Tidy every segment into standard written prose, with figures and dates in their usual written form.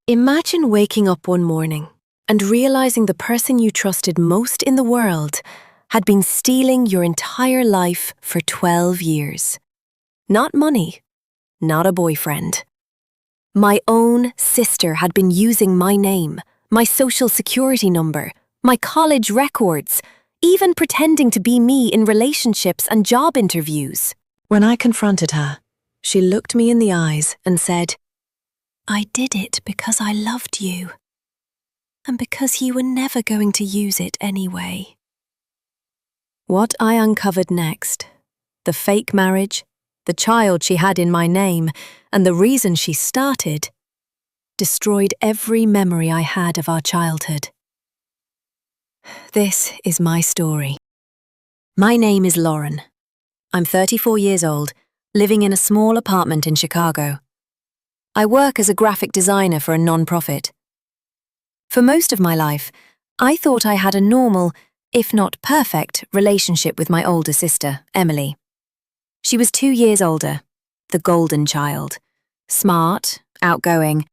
Imagine waking up one morning and realizing the person you trusted most in the world had been stealing your entire life for 12 years. Not money, not a boyfriend. My own sister had been using my name, my social security number, my college records, even pretending to be me in relationships and job interviews. When I confronted her, she looked me in the eyes and said, "I did it because I loved you, and because you were never going to use it anyway." What I uncovered next, the fake marriage, the child she had in my name, and the reason she started, destroyed every memory I had of our childhood. This is my story. My name is Lauren. I'm 34 years old, living in a small apartment in Chicago. I work as a graphic designer for a non-profit. For most of my life, I thought I had a normal, if not perfect, relationship with my older sister, Emily. She was 2 years older, the golden child, smart, outgoing,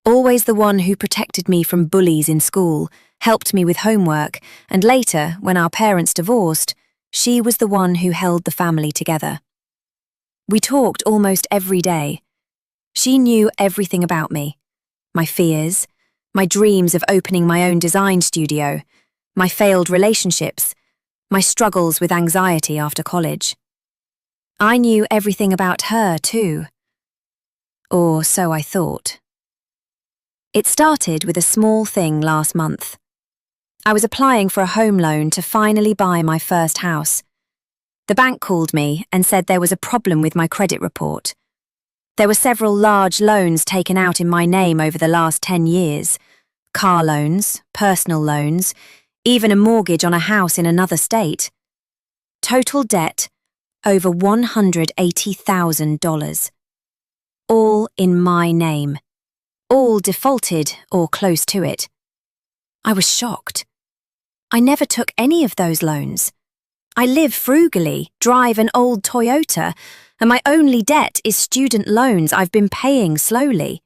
always the one who protected me from bullies in school, helped me with homework, and later, when our parents divorced, she was the one who held the family together. We talked almost every day. She knew everything about me, my fears, my dreams of opening my own design studio, my failed relationships, my struggles with anxiety after college. I knew everything about her too. Or so I thought. It started with a small thing last month. I was applying for a home loan to finally buy my first house. The bank called me and said there was a problem with my credit report. There were several large loans taken out in my name over the last 10 years. Car loans, personal loans, even a mortgage on a house in another state. Total debt, over $180,000. All in my name. All defaulted or close to it. I was shocked. I never took any of those loans. I live frugally, drive an old Toyota, and my only debt is student loans I've been paying slowly.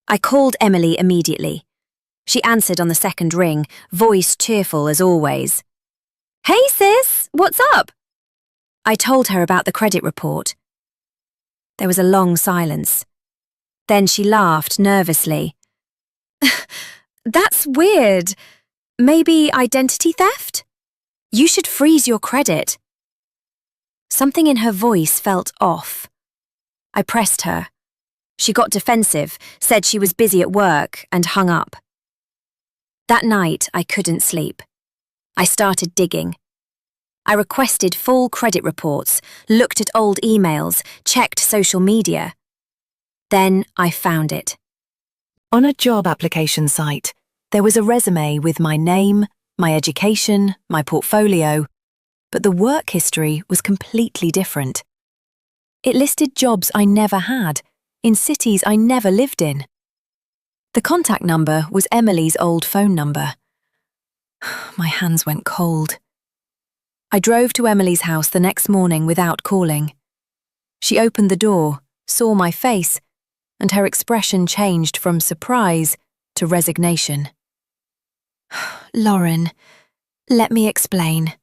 I called Emily immediately. She answered on the second ring, voice cheerful as always. "Hey sis, what's up?" I told her about the credit report. There was a long silence. Then she laughed nervously. "That's weird. Maybe identity theft? You should freeze your credit." Something in her voice felt off. I pressed her. She got defensive, said she was busy at work, and hung up. That night, I couldn't sleep. I started digging. I requested full credit reports, looked at old emails, checked social media. Then I found it. On a job application site, there was a resume with my name, my education, my portfolio, but the work history was completely different. It listed jobs I never had, in cities I never lived in. The contact number was Emily's old phone number. My hands went cold. I drove to Emily's house the next morning without calling. She opened the door, saw my face, and her expression changed from surprise to resignation. "Lauren, let me explain."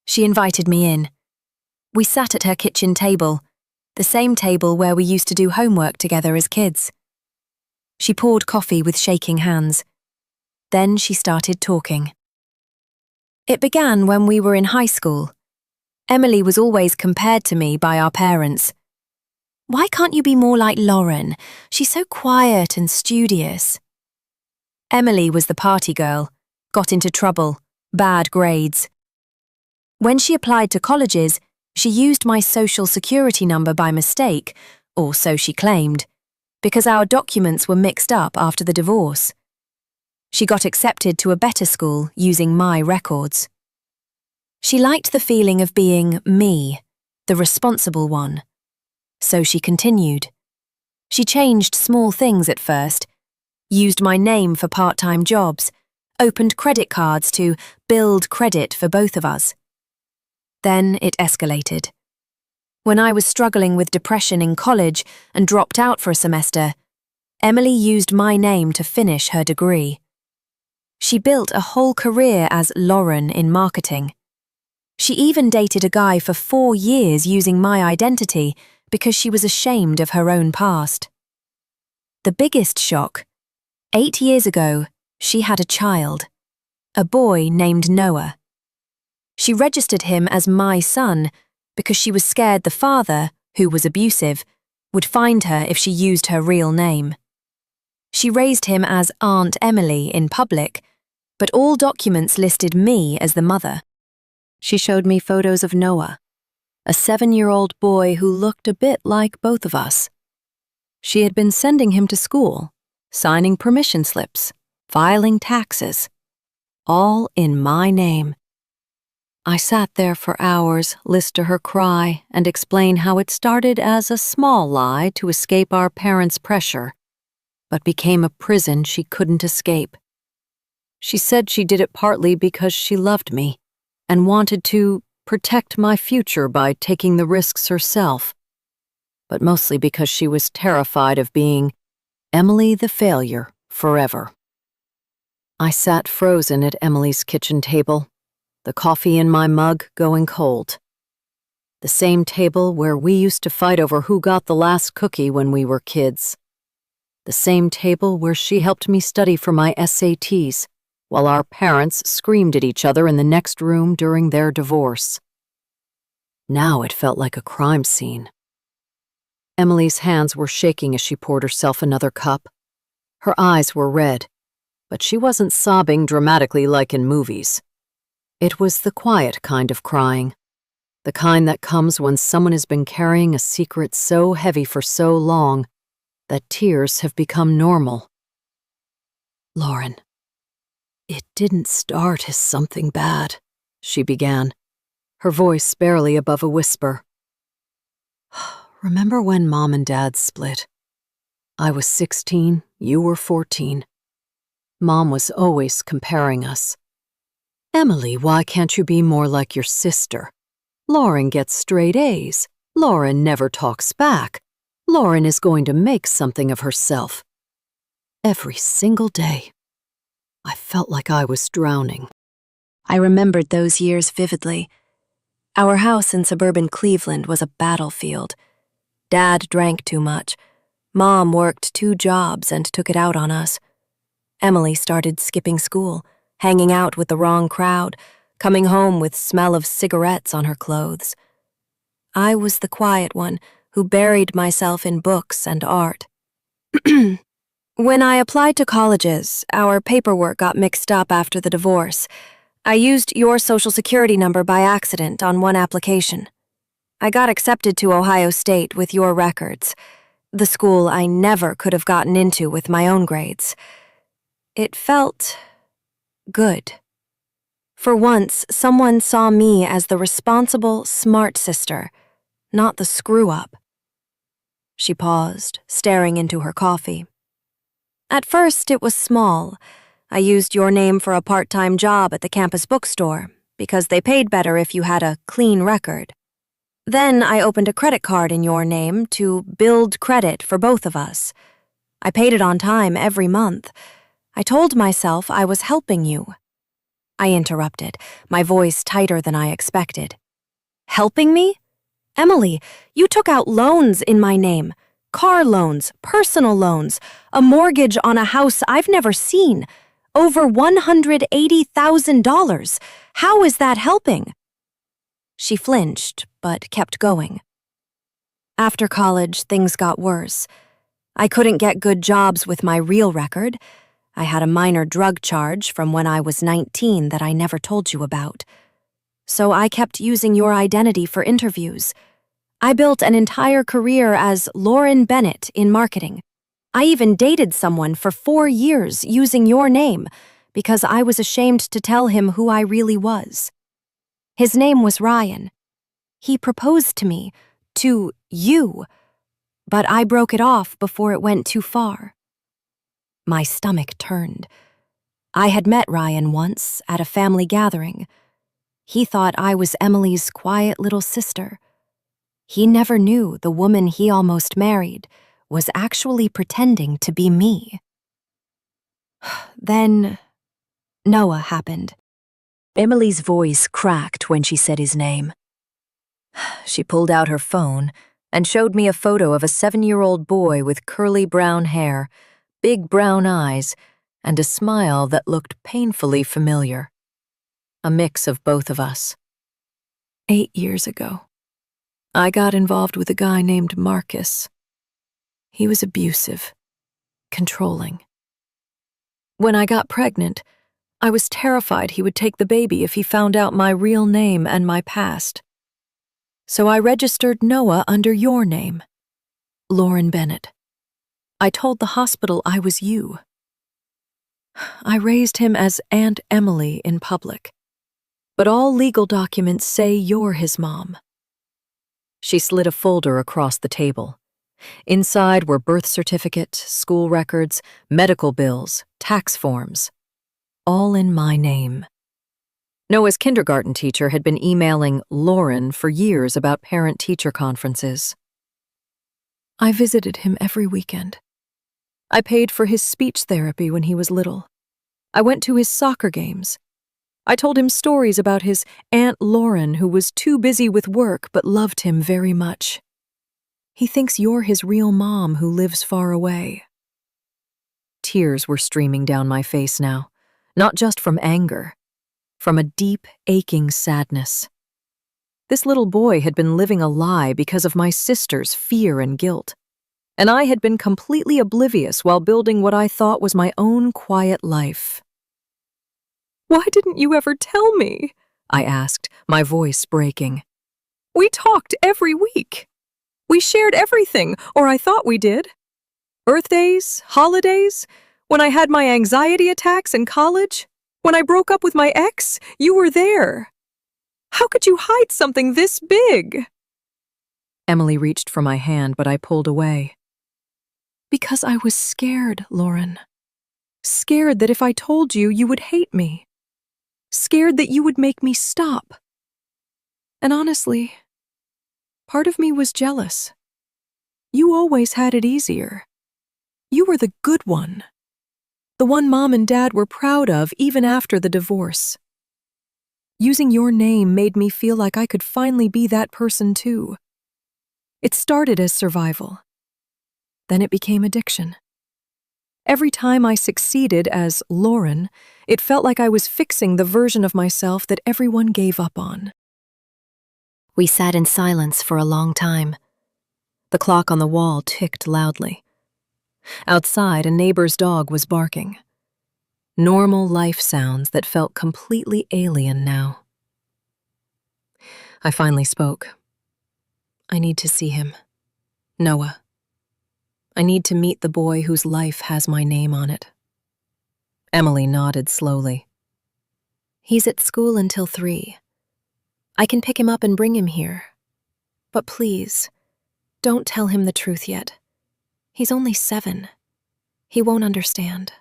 She invited me in. We sat at her kitchen table, the same table where we used to do homework together as kids. She poured coffee with shaking hands. Then she started talking. It began when we were in high school. Emily was always compared to me by our parents. "Why can't you be more like Lauren? She's so quiet and studious." Emily was the party girl, got into trouble, bad grades. When she applied to colleges, she used my social security number by mistake, or so she claimed, because our documents were mixed up after the divorce. She got accepted to a better school using my records. She liked the feeling of being me, the responsible one. So she continued. She changed small things at first, used my name for part-time jobs, opened credit cards to build credit for both of us. Then it escalated. When I was struggling with depression in college and dropped out for a semester, Emily used my name to finish her degree. She built a whole career as Lauren in marketing. She even dated a guy for 4 years using my identity because she was ashamed of her own past. The biggest shock: 8 years ago, she had a child, a boy named Noah. She registered him as my son because she was scared the father, who was abusive, would find her if she used her real name. She raised him as Aunt Emily in public, but all documents listed me as the mother. She showed me photos of Noah, a 7-year-old boy who looked a bit like both of us. She had been sending him to school, signing permission slips, filing taxes, all in my name. I sat there for hours, listened to her cry, and explain how it started as a small lie to escape our parents' pressure, but became a prison she couldn't escape. She said she did it partly because she loved me and wanted to protect my future by taking the risks herself, but mostly because she was terrified of being Emily the failure forever. I sat frozen at Emily's kitchen table, the coffee in my mug going cold. The same table where we used to fight over who got the last cookie when we were kids. The same table where she helped me study for my SATs, while our parents screamed at each other in the next room during their divorce. Now it felt like a crime scene. Emily's hands were shaking as she poured herself another cup. Her eyes were red, but she wasn't sobbing dramatically like in movies. It was the quiet kind of crying, the kind that comes when someone has been carrying a secret so heavy for so long that tears have become normal. Lauren, it didn't start as something bad, she began, her voice barely above a whisper. Remember when Mom and Dad split? I was 16, you were 14. Mom was always comparing us. Emily, why can't you be more like your sister? Lauren gets straight A's. Lauren never talks back. Lauren is going to make something of herself. Every single day, I felt like I was drowning. I remembered those years vividly. Our house in suburban Cleveland was a battlefield. Dad drank too much. Mom worked 2 jobs and took it out on us. Emily started skipping school, hanging out with the wrong crowd, coming home with smell of cigarettes on her clothes. I was the quiet one who buried myself in books and art. When I applied to colleges, our paperwork got mixed up after the divorce. I used your social security number by accident on one application. I got accepted to Ohio State with your records, the school I never could have gotten into with my own grades. It felt good. For once, someone saw me as the responsible, smart sister, not the screw-up. She paused, staring into her coffee. At first, it was small. I used your name for a part-time job at the campus bookstore because they paid better if you had a clean record. Then I opened a credit card in your name to build credit for both of us. I paid it on time every month. I told myself I was helping you. I interrupted, my voice tighter than I expected. Helping me? Emily, you took out loans in my name. Car loans, personal loans, a mortgage on a house I've never seen. Over $180,000. How is that helping? She flinched, but kept going. After college, things got worse. I couldn't get good jobs with my real record. I had a minor drug charge from when I was 19 that I never told you about. So I kept using your identity for interviews. I built an entire career as Lauren Bennett in marketing. I even dated someone for 4 years using your name because I was ashamed to tell him who I really was. His name was Ryan. He proposed to me, to you, but I broke it off before it went too far. My stomach turned. I had met Ryan once at a family gathering. He thought I was Emily's quiet little sister. He never knew the woman he almost married was actually pretending to be me. Then Noah happened. Emily's voice cracked when she said his name. She pulled out her phone and showed me a photo of a 7-year-old boy with curly brown hair, big brown eyes, and a smile that looked painfully familiar. A mix of both of us. 8 years ago, I got involved with a guy named Marcus. He was abusive, controlling. When I got pregnant, I was terrified he would take the baby if he found out my real name and my past. So I registered Noah under your name, Lauren Bennett. I told the hospital I was you. I raised him as Aunt Emily in public, but all legal documents say you're his mom. She slid a folder across the table. Inside were birth certificate, school records, medical bills, tax forms, all in my name. Noah's kindergarten teacher had been emailing Lauren for years about parent-teacher conferences. I visited him every weekend. I paid for his speech therapy when he was little. I went to his soccer games. I told him stories about his Aunt Lauren, who was too busy with work but loved him very much. He thinks you're his real mom who lives far away. Tears were streaming down my face now, not just from anger, from a deep, aching sadness. This little boy had been living a lie because of my sister's fear and guilt, and I had been completely oblivious while building what I thought was my own quiet life. "Why didn't you ever tell me?" I asked, my voice breaking. "We talked every week. We shared everything, or I thought we did. Birthdays, holidays, when I had my anxiety attacks in college, when I broke up with my ex, you were there. How could you hide something this big?" Emily reached for my hand, but I pulled away. "Because I was scared, Lauren. Scared that if I told you, you would hate me. Scared that you would make me stop. And honestly, part of me was jealous. You always had it easier. You were the good one. The one Mom and Dad were proud of even after the divorce. Using your name made me feel like I could finally be that person too. It started as survival. Then it became addiction. Every time I succeeded as Lauren, it felt like I was fixing the version of myself that everyone gave up on." We sat in silence for a long time. The clock on the wall ticked loudly. Outside, a neighbor's dog was barking. Normal life sounds that felt completely alien now. I finally spoke. "I need to see him. Noah. I need to meet the boy whose life has my name on it." Emily nodded slowly. "He's at school until 3. I can pick him up and bring him here. But please, don't tell him the truth yet. He's only 7. He won't understand."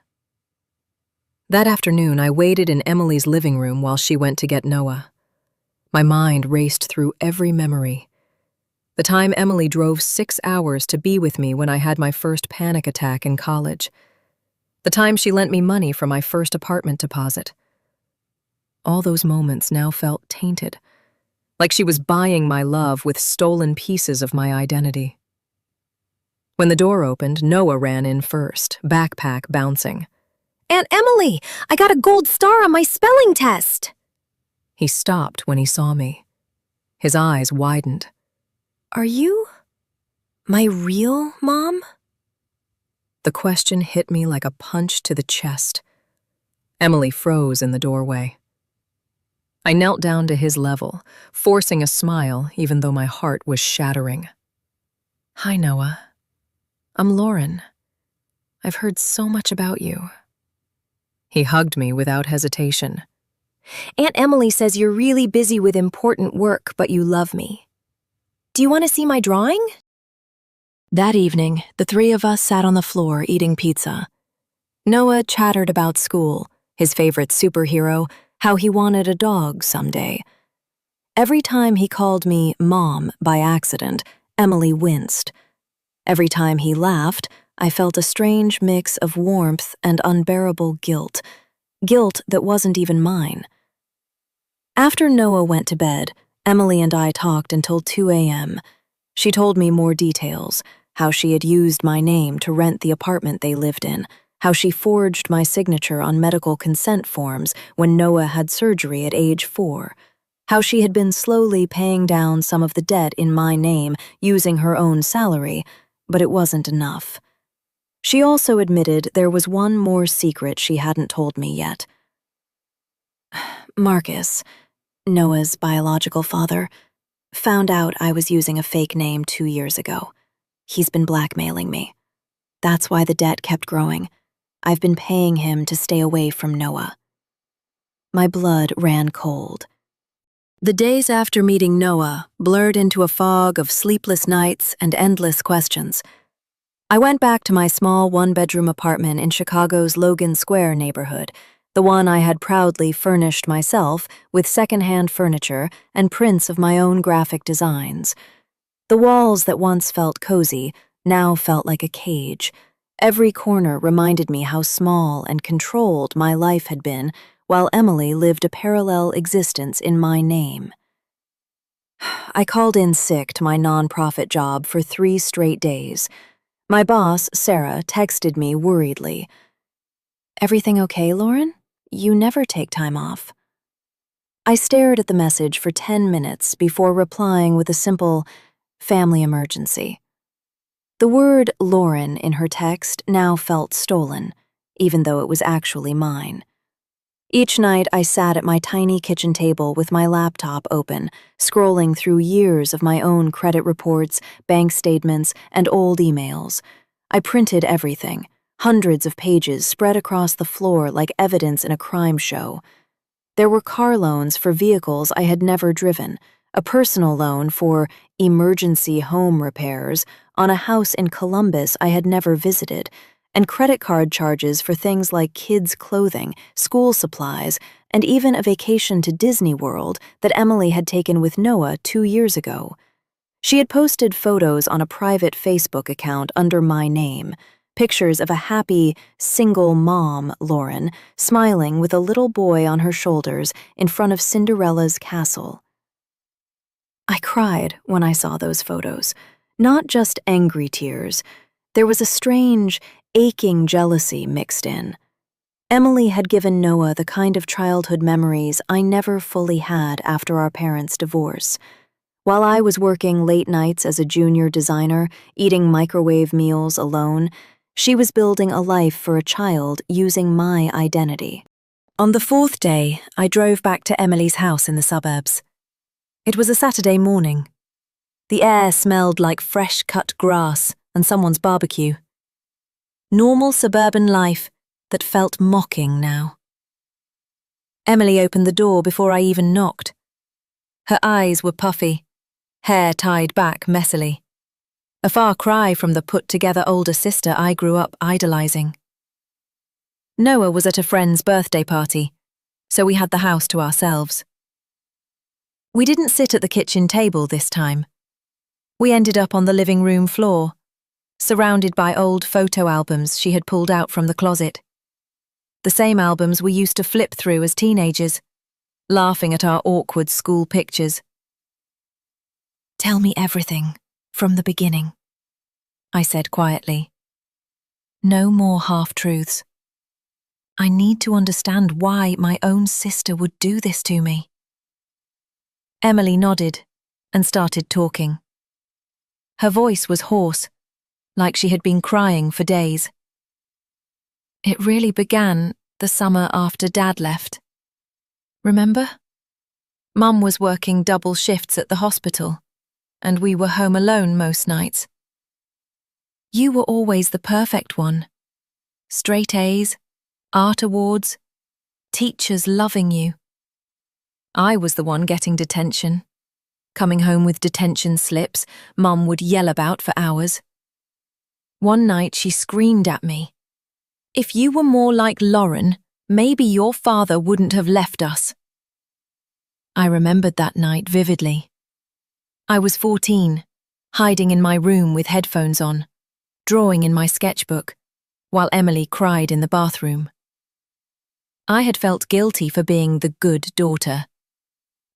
That afternoon, I waited in Emily's living room while she went to get Noah. My mind raced through every memory. The time Emily drove 6 hours to be with me when I had my first panic attack in college. The time she lent me money for my first apartment deposit. All those moments now felt tainted, like she was buying my love with stolen pieces of my identity. When the door opened, Noah ran in first, backpack bouncing. "Aunt Emily, I got a gold star on my spelling test!" He stopped when he saw me. His eyes widened. "Are you my real mom?" The question hit me like a punch to the chest. Emily froze in the doorway. I knelt down to his level, forcing a smile even though my heart was shattering. "Hi, Noah. I'm Lauren. I've heard so much about you." He hugged me without hesitation. "Aunt Emily says you're really busy with important work, but you love me. Do you want to see my drawing?" That evening, the 3 of us sat on the floor eating pizza. Noah chattered about school, his favorite superhero, how he wanted a dog someday. Every time he called me Mom by accident, Emily winced. Every time he laughed, I felt a strange mix of warmth and unbearable guilt. Guilt that wasn't even mine. After Noah went to bed, Emily and I talked until 2 a.m. She told me more details, how she had used my name to rent the apartment they lived in, how she forged my signature on medical consent forms when Noah had surgery at age 4, how she had been slowly paying down some of the debt in my name using her own salary, but it wasn't enough. She also admitted there was one more secret she hadn't told me yet. Marcus, Noah's biological father, found out I was using a fake name 2 years ago. He's been blackmailing me. That's why the debt kept growing. I've been paying him to stay away from Noah. My blood ran cold. The days after meeting Noah blurred into a fog of sleepless nights and endless questions. I went back to my small one-bedroom apartment in Chicago's Logan Square neighborhood, the one I had proudly furnished myself with second-hand furniture and prints of my own graphic designs. The walls that once felt cozy now felt like a cage. Every corner reminded me how small and controlled my life had been, while Emily lived a parallel existence in my name. I called in sick to my nonprofit job for 3 straight days. My boss, Sarah, texted me worriedly. "Everything okay, Lauren? You never take time off." I stared at the message for 10 minutes before replying with a simple, "family emergency." The word Lauren in her text now felt stolen, even though it was actually mine. Each night I sat at my tiny kitchen table with my laptop open, scrolling through years of my own credit reports, bank statements, and old emails. I printed everything, hundreds of pages spread across the floor like evidence in a crime show. There were car loans for vehicles I had never driven, a personal loan for emergency home repairs on a house in Columbus I had never visited, and credit card charges for things like kids' clothing, school supplies, and even a vacation to Disney World that Emily had taken with Noah 2 years ago. She had posted photos on a private Facebook account under my name, pictures of a happy, single mom, Lauren, smiling with a little boy on her shoulders in front of Cinderella's castle. I cried when I saw those photos, not just angry tears. There was a strange, aching jealousy mixed in. Emily had given Noah the kind of childhood memories I never fully had after our parents' divorce. While I was working late nights as a junior designer, eating microwave meals alone, she was building a life for a child using my identity. On the 4th day, I drove back to Emily's house in the suburbs. It was a Saturday morning. The air smelled like fresh-cut grass and someone's barbecue. Normal suburban life that felt mocking now. Emily opened the door before I even knocked. Her eyes were puffy, hair tied back messily. A far cry from the put-together older sister I grew up idolizing. Noah was at a friend's birthday party, so we had the house to ourselves. We didn't sit at the kitchen table this time. We ended up on the living room floor, surrounded by old photo albums she had pulled out from the closet. The same albums we used to flip through as teenagers, laughing at our awkward school pictures. "Tell me everything, from the beginning," I said quietly. "No more half-truths. I need to understand why my own sister would do this to me." Emily nodded and started talking. Her voice was hoarse, like she had been crying for days. "It really began the summer after Dad left. Remember? Mum was working double shifts at the hospital, and we were home alone most nights. You were always the perfect one. Straight A's, art awards, teachers loving you. I was the one getting detention. Coming home with detention slips Mum would yell about for hours. One night she screamed at me, 'If you were more like Lauren, maybe your father wouldn't have left us.' I remembered that night vividly. I was 14, hiding in my room with headphones on, drawing in my sketchbook, while Emily cried in the bathroom. I had felt guilty for being the good daughter,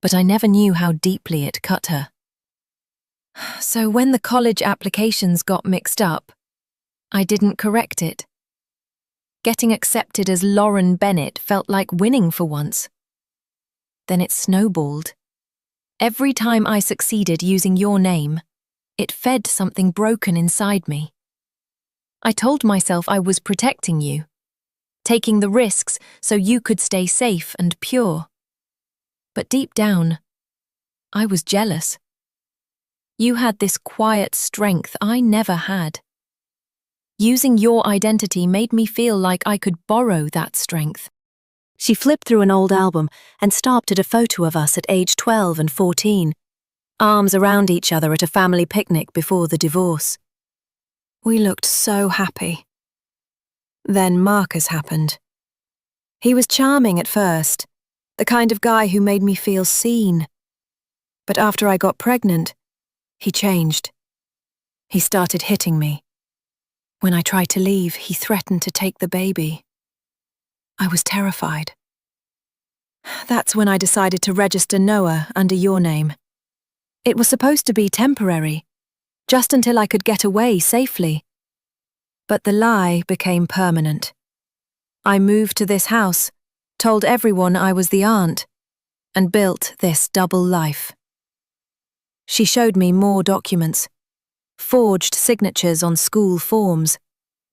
but I never knew how deeply it cut her. So when the college applications got mixed up, I didn't correct it. Getting accepted as Lauren Bennett felt like winning for once. Then it snowballed. Every time I succeeded using your name, it fed something broken inside me. I told myself I was protecting you, taking the risks so you could stay safe and pure. But deep down, I was jealous. You had this quiet strength I never had. Using your identity made me feel like I could borrow that strength. She flipped through an old album and stopped at a photo of us at age 12 and 14, arms around each other at a family picnic before the divorce. We looked so happy. Then Marcus happened. He was charming at first, the kind of guy who made me feel seen. But after I got pregnant, he changed. He started hitting me. When I tried to leave, he threatened to take the baby. I was terrified. That's when I decided to register Noah under your name. It was supposed to be temporary, just until I could get away safely. But the lie became permanent. I moved to this house, told everyone I was the aunt, and built this double life. She showed me more documents, forged signatures on school forms,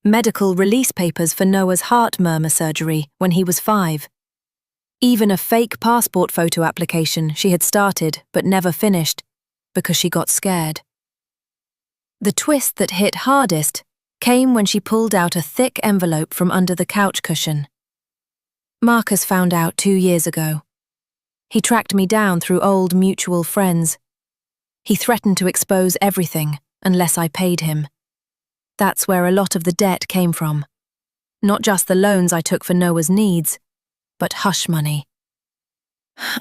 medical release papers for Noah's heart murmur surgery when he was 5. Even a fake passport photo application she had started but never finished because she got scared. The twist that hit hardest came when she pulled out a thick envelope from under the couch cushion. Marcus found out 2 years ago. He tracked me down through old mutual friends. He threatened to expose everything unless I paid him. That's where a lot of the debt came from. Not just the loans I took for Noah's needs, but hush money.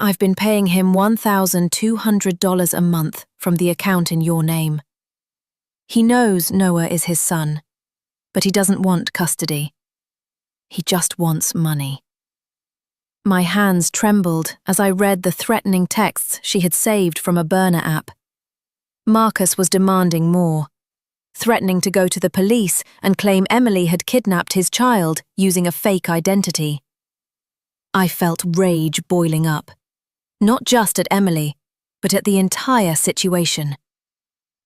I've been paying him $1,200 a month from the account in your name. He knows Noah is his son, but he doesn't want custody. He just wants money. My hands trembled as I read the threatening texts she had saved from a burner app. Marcus was demanding more, threatening to go to the police and claim Emily had kidnapped his child using a fake identity. I felt rage boiling up, not just at Emily, but at the entire situation.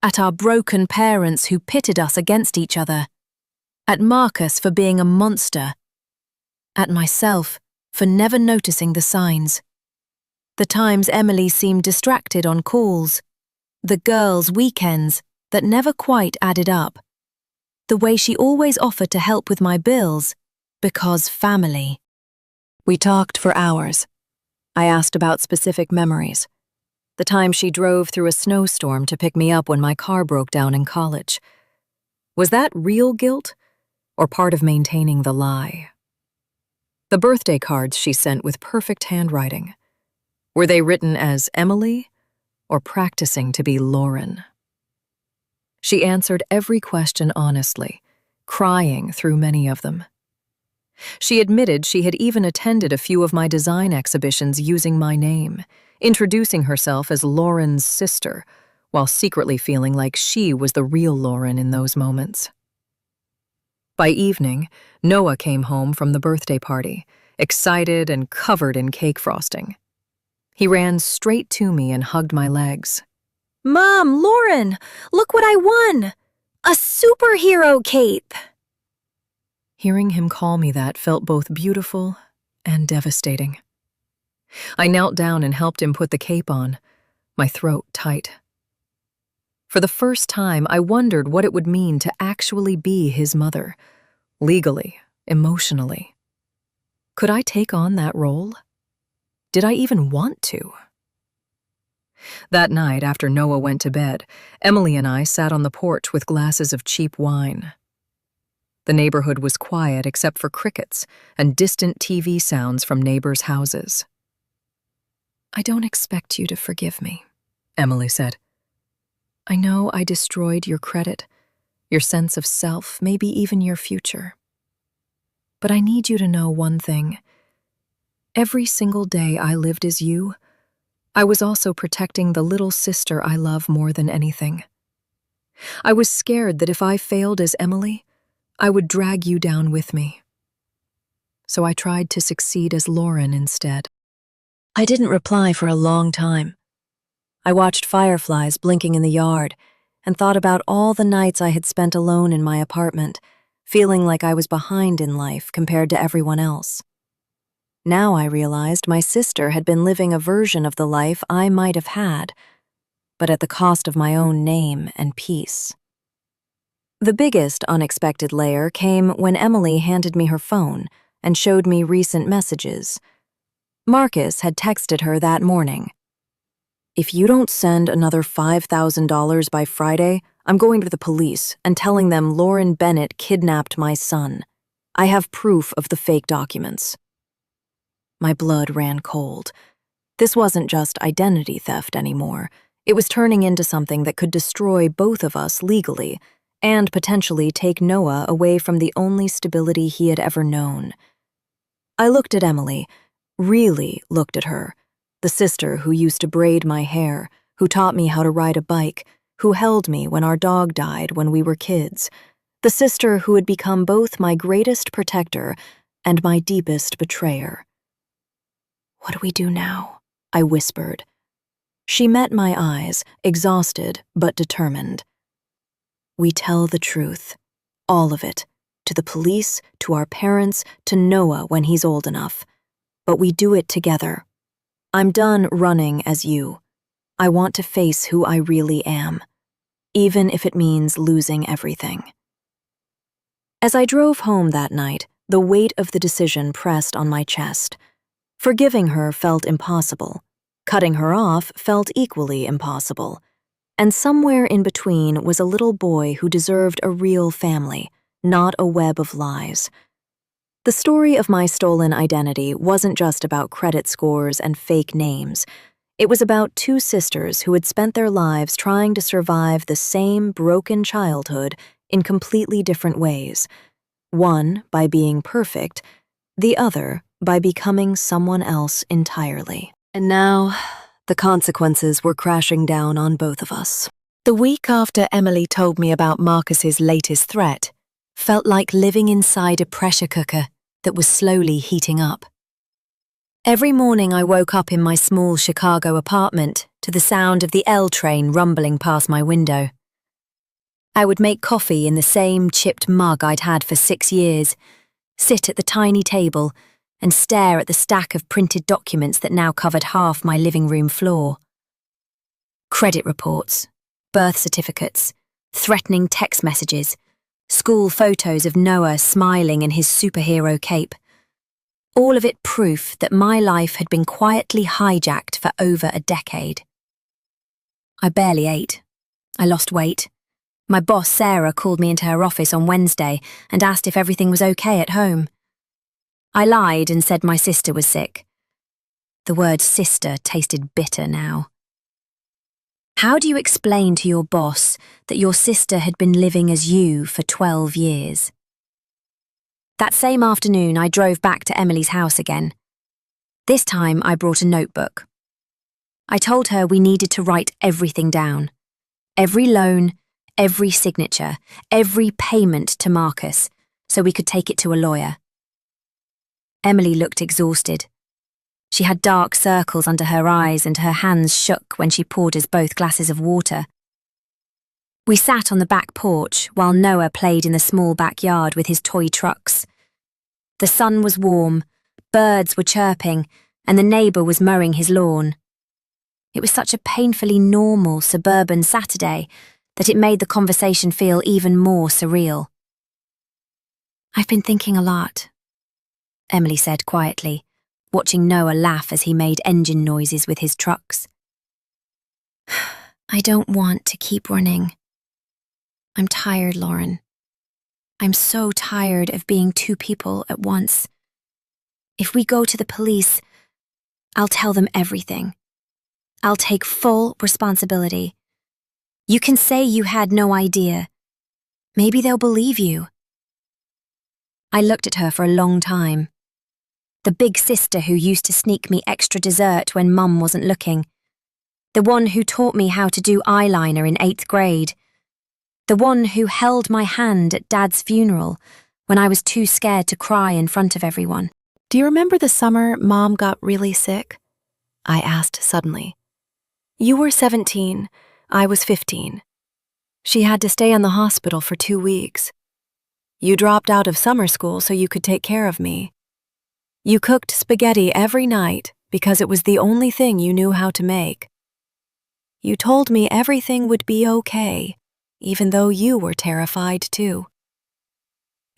At our broken parents who pitted us against each other. At Marcus for being a monster. At myself for never noticing the signs. The times Emily seemed distracted on calls. The girls' weekends that never quite added up. The way she always offered to help with my bills, because family. We talked for hours. I asked about specific memories. The time she drove through a snowstorm to pick me up when my car broke down in college. Was that real guilt, or part of maintaining the lie? The birthday cards she sent with perfect handwriting. Were they written as Emily, or practicing to be Lauren? She answered every question honestly, crying through many of them. She admitted she had even attended a few of my design exhibitions using my name, introducing herself as Lauren's sister, while secretly feeling like she was the real Lauren in those moments. By evening, Noah came home from the birthday party, excited and covered in cake frosting. He ran straight to me and hugged my legs. "Mom, Lauren, look what I won! A superhero cape!" Hearing him call me that felt both beautiful and devastating. I knelt down and helped him put the cape on, my throat tight. For the first time, I wondered what it would mean to actually be his mother, legally, emotionally. Could I take on that role? Did I even want to? That night, after Noah went to bed, Emily and I sat on the porch with glasses of cheap wine. The neighborhood was quiet except for crickets and distant TV sounds from neighbors' houses. "I don't expect you to forgive me," Emily said. "I know I destroyed your credit, your sense of self, maybe even your future. But I need you to know one thing. Every single day I lived as you, I was also protecting the little sister I love more than anything. I was scared that if I failed as Emily, I would drag you down with me. So I tried to succeed as Lauren instead. I didn't reply for a long time. I watched fireflies blinking in the yard and thought about all the nights I had spent alone in my apartment, feeling like I was behind in life compared to everyone else. Now I realized my sister had been living a version of the life I might have had, but at the cost of my own name and peace. The biggest unexpected layer came when Emily handed me her phone and showed me recent messages. Marcus had texted her that morning. "If you don't send another $5,000 by Friday, I'm going to the police and telling them Lauren Bennett kidnapped my son. I have proof of the fake documents." My blood ran cold. This wasn't just identity theft anymore. It was turning into something that could destroy both of us legally and potentially take Noah away from the only stability he had ever known. I looked at Emily, really looked at her, the sister who used to braid my hair, who taught me how to ride a bike, who held me when our dog died when we were kids, the sister who had become both my greatest protector and my deepest betrayer. "What do we do now?" I whispered. She met my eyes, exhausted but determined. "We tell the truth, all of it, to the police, to our parents, to Noah when he's old enough. But we do it together. I'm done running as you. I want to face who I really am, even if it means losing everything." As I drove home that night, the weight of the decision pressed on my chest. Forgiving her felt impossible. Cutting her off felt equally impossible. And somewhere in between was a little boy who deserved a real family, not a web of lies. The story of my stolen identity wasn't just about credit scores and fake names. It was about two sisters who had spent their lives trying to survive the same broken childhood in completely different ways. One by being perfect, the other by becoming someone else entirely. And now, the consequences were crashing down on both of us. The week after Emily told me about Marcus's latest threat felt like living inside a pressure cooker that was slowly heating up. Every morning I woke up in my small Chicago apartment to the sound of the L train rumbling past my window. I would make coffee in the same chipped mug I'd had for 6 years, sit at the tiny table, and stare at the stack of printed documents that now covered half my living room floor. Credit reports, birth certificates, threatening text messages, school photos of Noah smiling in his superhero cape. All of it proof that my life had been quietly hijacked for over a decade. I barely ate. I lost weight. My boss, Sarah, called me into her office on Wednesday and asked if everything was okay at home. I lied and said my sister was sick. The word sister tasted bitter now. How do you explain to your boss that your sister had been living as you for 12 years? That same afternoon, I drove back to Emily's house again. This time, I brought a notebook. I told her we needed to write everything down. Every loan, every signature, every payment to Marcus, so we could take it to a lawyer. Emily looked exhausted. She had dark circles under her eyes and her hands shook when she poured us both glasses of water. We sat on the back porch while Noah played in the small backyard with his toy trucks. The sun was warm, birds were chirping, and the neighbour was mowing his lawn. It was such a painfully normal suburban Saturday that it made the conversation feel even more surreal. "I've been thinking a lot," Emily said quietly, watching Noah laugh as he made engine noises with his trucks. "I don't want to keep running. I'm tired, Lauren. I'm so tired of being two people at once. If we go to the police, I'll tell them everything. I'll take full responsibility. You can say you had no idea, Maybe they'll believe you. I looked at her for a long time. The big sister who used to sneak me extra dessert when Mum wasn't looking. The one who taught me how to do eyeliner in 8th grade. The one who held my hand at Dad's funeral when I was too scared to cry in front of everyone. Do you remember the summer Mom got really sick? I asked suddenly. You were 17, I was 15. She had to stay in the hospital for 2 weeks. You dropped out of summer school so you could take care of me. You cooked spaghetti every night because it was the only thing you knew how to make. You told me everything would be okay, even though you were terrified too.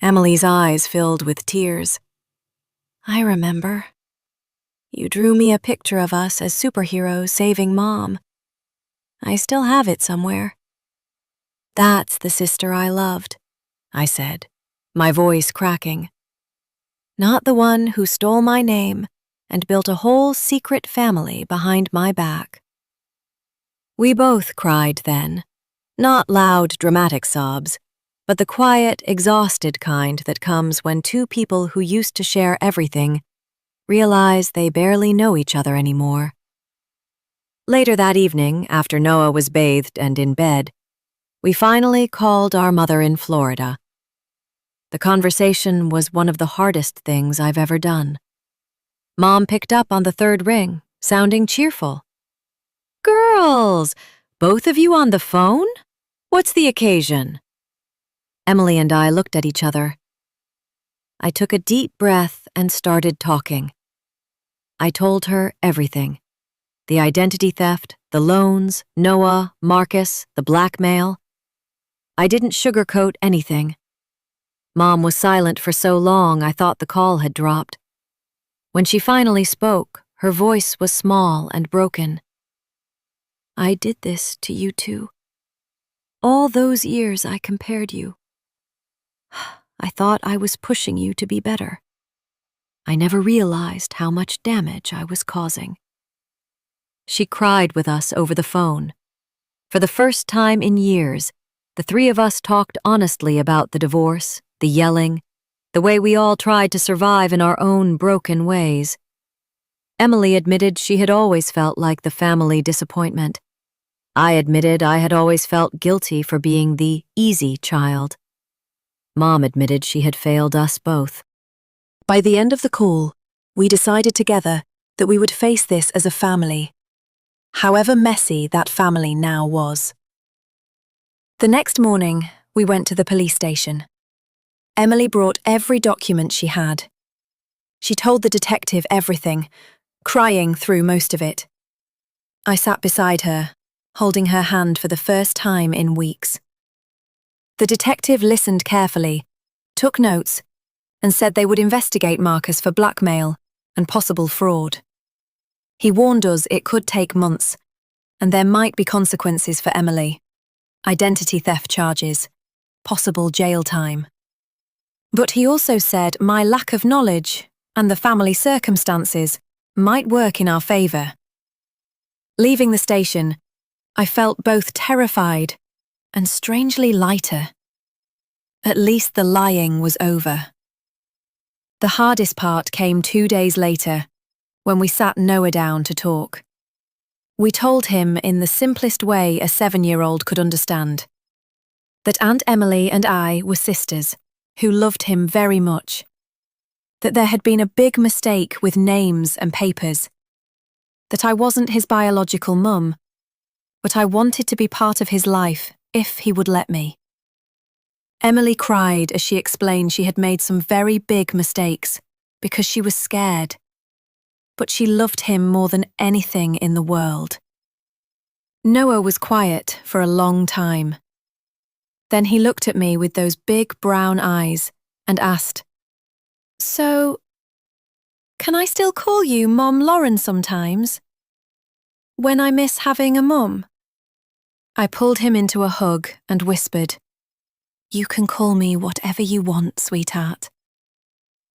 Emily's eyes filled with tears. I remember. You drew me a picture of us as superheroes saving Mom. I still have it somewhere. That's the sister I loved, I said, my voice cracking. Not the one who stole my name and built a whole secret family behind my back. We both cried then, not loud, dramatic sobs, but the quiet, exhausted kind that comes when two people who used to share everything realize they barely know each other anymore. Later that evening, after Noah was bathed and in bed, we finally called our mother in Florida. The conversation was one of the hardest things I've ever done. Mom picked up on the third ring, sounding cheerful. Girls, both of you on the phone? What's the occasion? Emily and I looked at each other. I took a deep breath and started talking. I told her everything. The identity theft, the loans, Noah, Marcus, the blackmail. I didn't sugarcoat anything. Mom was silent for so long I thought the call had dropped. When she finally spoke, her voice was small and broken. I did this to you too. All those years I compared you. I thought I was pushing you to be better. I never realized how much damage I was causing. She cried with us over the phone. For the first time in years, the three of us talked honestly about the divorce, the yelling, the way we all tried to survive in our own broken ways. Emily admitted she had always felt like the family disappointment. I admitted I had always felt guilty for being the easy child. Mom admitted she had failed us both. By the end of the call, we decided together that we would face this as a family, however messy that family now was. The next morning, we went to the police station. Emily brought every document she had. She told the detective everything, crying through most of it. I sat beside her, holding her hand for the first time in weeks. The detective listened carefully, took notes, and said they would investigate Marcus for blackmail and possible fraud. He warned us it could take months, and there might be consequences for Emily. Identity theft charges, possible jail time. But he also said my lack of knowledge and the family circumstances might work in our favour. Leaving the station, I felt both terrified and strangely lighter. At least the lying was over. The hardest part came 2 days later, when we sat Noah down to talk. We told him in the simplest way a 7-year-old could understand, that Aunt Emily and I were sisters who loved him very much, that there had been a big mistake with names and papers, that I wasn't his biological mum, but I wanted to be part of his life if he would let me. Emily cried as she explained she had made some very big mistakes because she was scared, but she loved him more than anything in the world. Noah was quiet for a long time. Then he looked at me with those big brown eyes and asked, "So, can I still call you Mom Lauren sometimes? When I miss having a mum?" I pulled him into a hug and whispered, "You can call me whatever you want, sweetheart.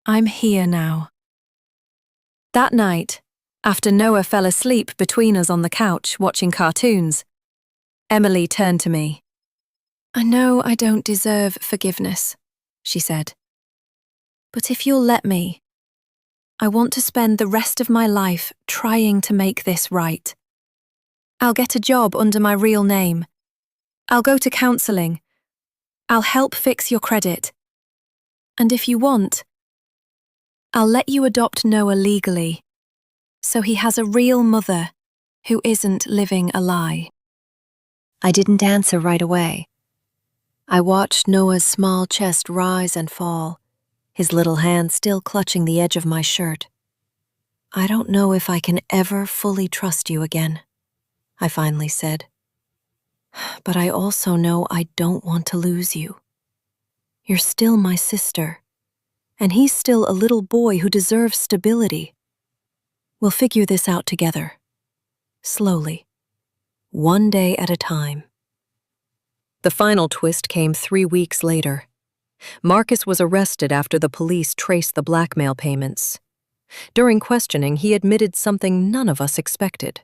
I'm here now." That night, after Noah fell asleep between us on the couch watching cartoons, Emily turned to me. I know I don't deserve forgiveness, she said. But if you'll let me, I want to spend the rest of my life trying to make this right. I'll get a job under my real name. I'll go to counselling. I'll help fix your credit. And if you want, I'll let you adopt Noah legally, so he has a real mother who isn't living a lie. I didn't answer right away. I watched Noah's small chest rise and fall, his little hand still clutching the edge of my shirt. I don't know if I can ever fully trust you again, I finally said. But I also know I don't want to lose you. You're still my sister, and he's still a little boy who deserves stability. We'll figure this out together, slowly, one day at a time. The final twist came 3 weeks later. Marcus was arrested after the police traced the blackmail payments. During questioning, he admitted something none of us expected.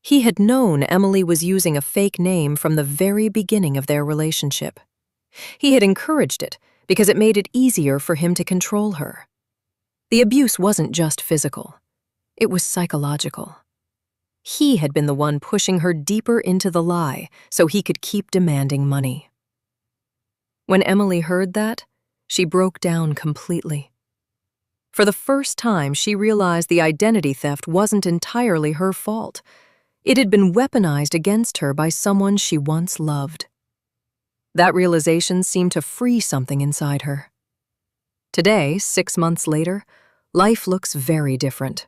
He had known Emily was using a fake name from the very beginning of their relationship. He had encouraged it because it made it easier for him to control her. The abuse wasn't just physical. It was psychological. He had been the one pushing her deeper into the lie so he could keep demanding money. When Emily heard that, she broke down completely. For the first time, she realized the identity theft wasn't entirely her fault. It had been weaponized against her by someone she once loved. That realization seemed to free something inside her. Today, 6 months later, life looks very different.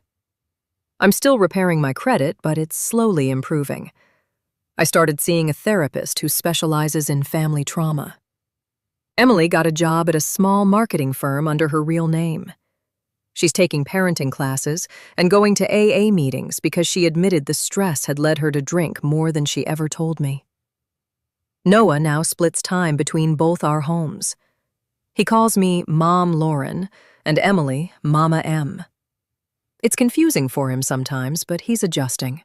I'm still repairing my credit, but it's slowly improving. I started seeing a therapist who specializes in family trauma. Emily got a job at a small marketing firm under her real name. She's taking parenting classes and going to AA meetings because she admitted the stress had led her to drink more than she ever told me. Noah now splits time between both our homes. He calls me Mom Lauren and Emily Mama M. It's confusing for him sometimes, but he's adjusting.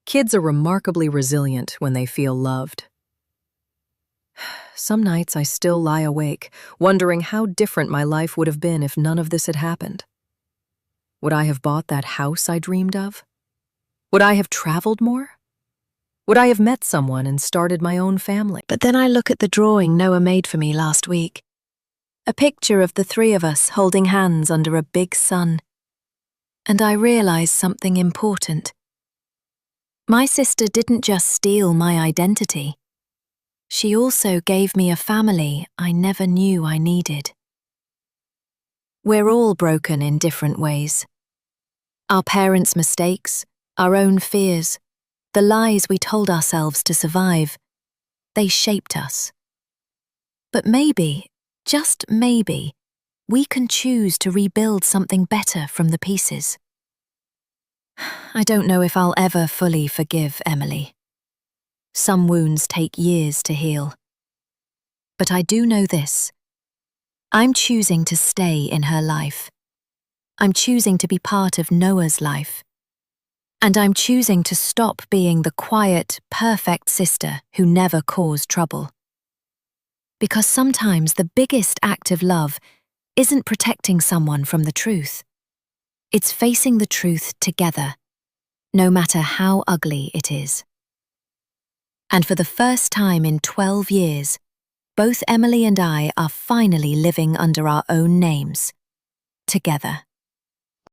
Kids are remarkably resilient when they feel loved. Some nights I still lie awake, wondering how different my life would have been if none of this had happened. Would I have bought that house I dreamed of? Would I have traveled more? Would I have met someone and started my own family? But then I look at the drawing Noah made for me last week. A picture of the 3 of us holding hands under a big sun. And I realize something important. My sister didn't just steal my identity. She also gave me a family I never knew I needed. We're all broken in different ways. Our parents' mistakes, our own fears, the lies we told ourselves to survive, they shaped us. But maybe, just maybe, we can choose to rebuild something better from the pieces. I don't know if I'll ever fully forgive Emily. Some wounds take years to heal. But I do know this. I'm choosing to stay in her life. I'm choosing to be part of Noah's life. And I'm choosing to stop being the quiet, perfect sister who never caused trouble. Because sometimes the biggest act of love isn't protecting someone from the truth. It's facing the truth together, no matter how ugly it is. And for the first time in 12 years, both Emily and I are finally living under our own names, together.